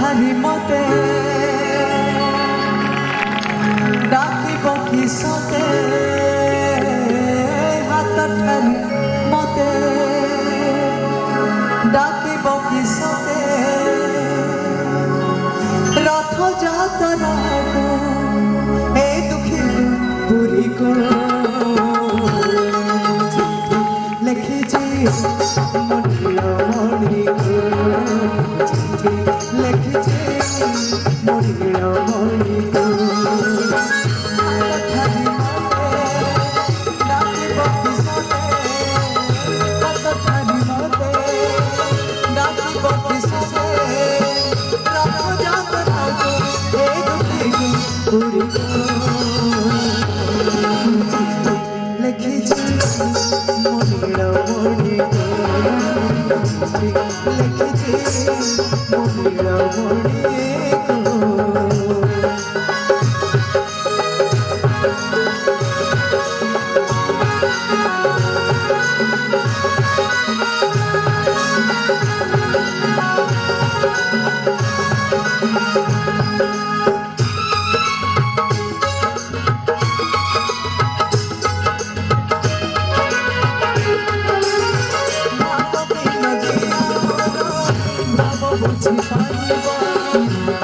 ठारी मते डाकिब किसते हाथ ठारी मते डाकिब किसते रथ जातरा को ए दुखी पुरी को लिखिছি মণি लिखिছি মণি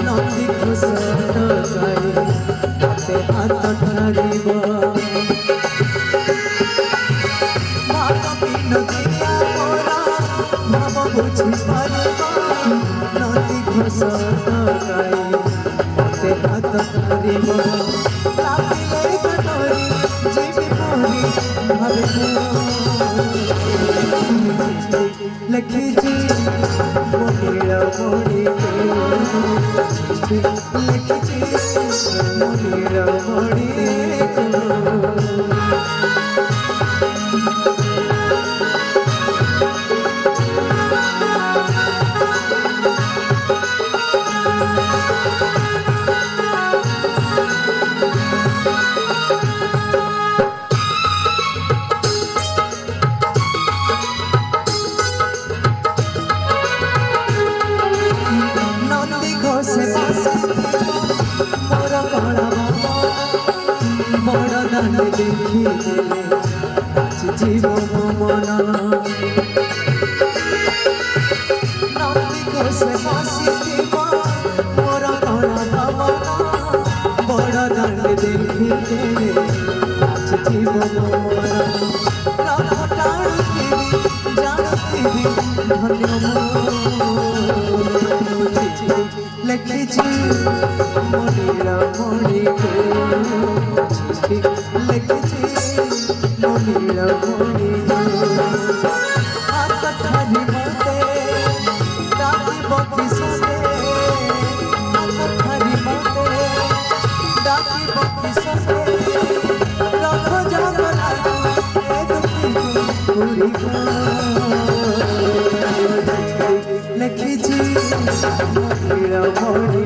नंदी घोष हाथ ठारिब भाव बुझी नंदी घोष हाथ ठारिब लिखिছি मणि लिखिছি मणि मोर कला बड़ दान देखी जीव मन नंदी घोष बसी मोर कला बड़ दान देखी जीव मन रथ टाणुथी जाणुथी धन्य लिखिছি मणि लिखिছি मणि हाथ ठारी मते डाकिब किसते हाथ ठारी मते डाकिब किसते रथ जागला लिखिছি मणि